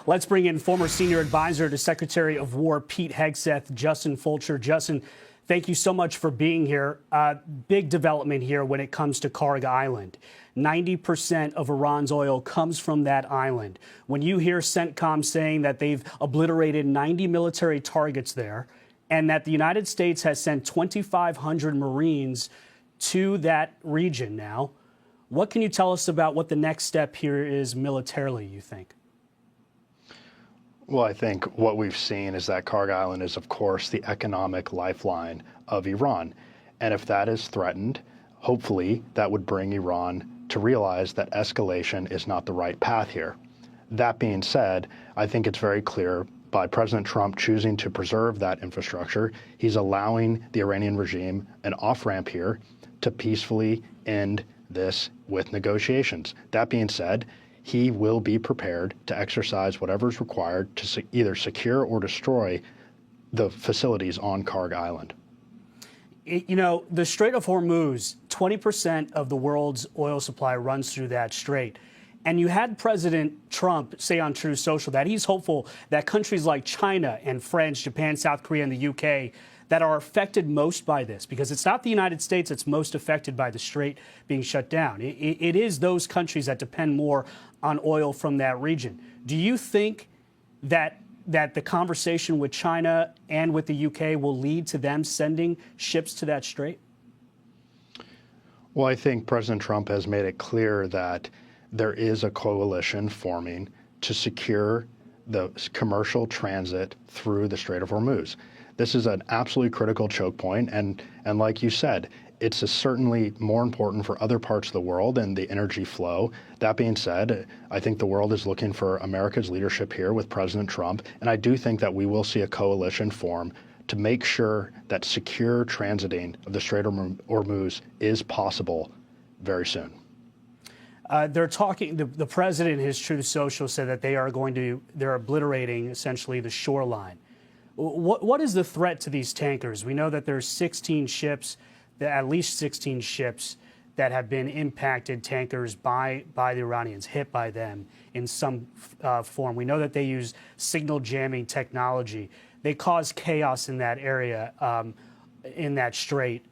Let's bring in former senior advisor to Secretary of War Pete Hegseth, Justin Fulcher. Justin, thank you so much for being here. Big development here when it comes to Kharg Island. 90% of Iran's oil comes from that island. When you hear CENTCOM saying that they've obliterated 90 military targets there and that the United States has sent 2,500 Marines to that region now, what can you tell us about what the next step here is militarily, you think? Well, I think what we've seen is that Kharg Island is, of course, the economic lifeline of Iran. And if that is threatened, hopefully that would bring Iran to realize that escalation is not the right path here. That being said, I think it's very clear by President Trump choosing to preserve that infrastructure, he's allowing the Iranian regime an off-ramp here to peacefully end this with negotiations. That being said, he will be prepared to exercise whatever is required to either secure or destroy the facilities on Kharg Island. You know, the Strait of Hormuz, 20% of the world's oil supply runs through that strait. And you had President Trump say on Truth Social that he's hopeful that countries like China and France, Japan, South Korea, and the UK that are affected most by this, because it's not the United States that's most affected by the strait being shut down. It is those countries that depend more on oil from that region. Do you think that the conversation with China and with the UK will lead to them sending ships to that strait? Well, I think President Trump has made it clear that there is a coalition forming to secure the commercial transit through the Strait of Hormuz. This is an absolutely critical choke point, and like you said, it's certainly more important for other parts of the world and the energy flow. That being said, I think the world is looking for America's leadership here with President Trump, and I do think that we will see a coalition form to make sure that secure transiting of the Strait of Hormuz is possible very soon. They're talking, the president in his Truth Social said that they're obliterating essentially the shoreline. What is the threat to these tankers? We know that there's 16 ships, at least 16 ships that have been impacted tankers by the Iranians, hit by them in some form. We know that they use signal jamming technology. They cause chaos in that area, in that strait.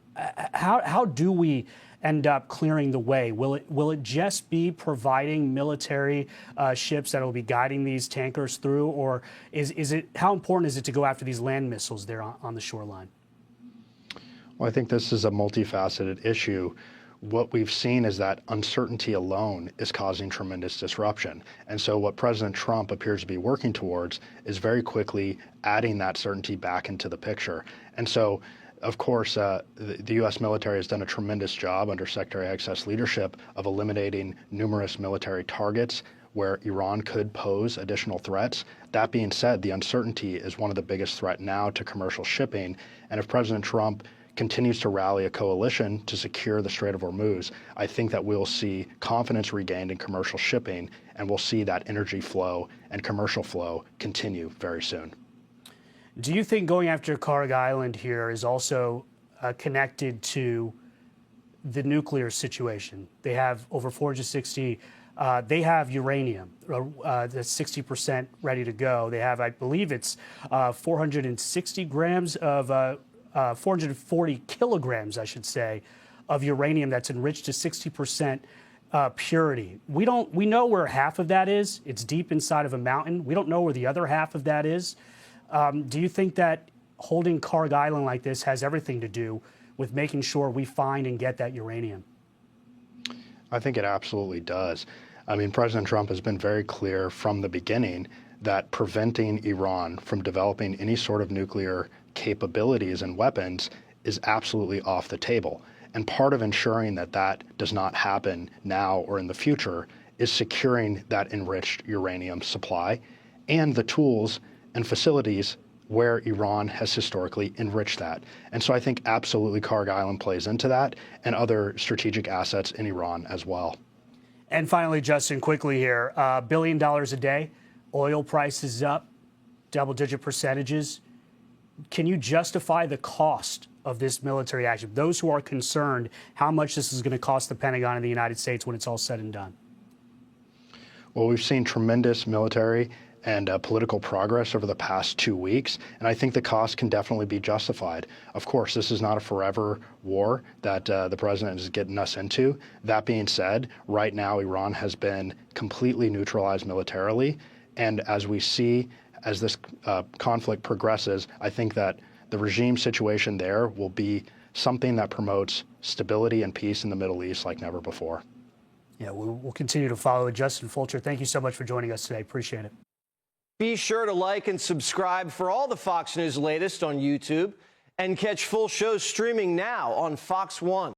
How do we end up clearing the way? Will it just be providing military ships that will be guiding these tankers through, or how important is it to go after these land missiles there on the shoreline? Well, I think this is a multifaceted issue. What we've seen is that uncertainty alone is causing tremendous disruption. And so what President Trump appears to be working towards is very quickly adding that certainty back into the picture. And so, of course, the U.S. military has done a tremendous job under Secretary Hegseth's leadership of eliminating numerous military targets where Iran could pose additional threats. That being said, the uncertainty is one of the biggest threats now to commercial shipping. And if President Trump continues to rally a coalition to secure the Strait of Hormuz, I think that we'll see confidence regained in commercial shipping, and we'll see that energy flow and commercial flow continue very soon. Do you think going after Kharg Island here is also connected to the nuclear situation? They have over 460, they have uranium, that's 60% ready to go. They have, I believe it's 460 grams of, 440 kilograms, I should say, of uranium that's enriched to 60% purity. We know where half of that is. It's deep inside of a mountain. We don't know where the other half of that is. Do you think that holding Kharg Island like this has everything to do with making sure we find and get that uranium? I think it absolutely does. I mean, President Trump has been very clear from the beginning that preventing Iran from developing any sort of nuclear capabilities and weapons is absolutely off the table. And part of ensuring that that does not happen now or in the future is securing that enriched uranium supply and the tools and facilities where Iran has historically enriched that. And so I think absolutely Kharg Island plays into that, and other strategic assets in Iran as well. And finally, Justin, quickly here, $1 billion a day, oil prices up, double-digit percentages. Can you justify the cost of this military action? Those who are concerned how much this is going to cost the Pentagon and the United States when it's all said and done. Well, we've seen tremendous military and political progress over the past 2 weeks, and I think the cost can definitely be justified. Of course, this is not a forever war that the president is getting us into. That being said, right now Iran has been completely neutralized militarily, and as we see, as this conflict progresses, I think that the regime situation there will be something that promotes stability and peace in the Middle East like never before. Yeah, we'll continue to follow it. Justin Fulcher, thank you so much for joining us today. Appreciate it. Be sure to like and subscribe for all the Fox News latest on YouTube and catch full shows streaming now on Fox One.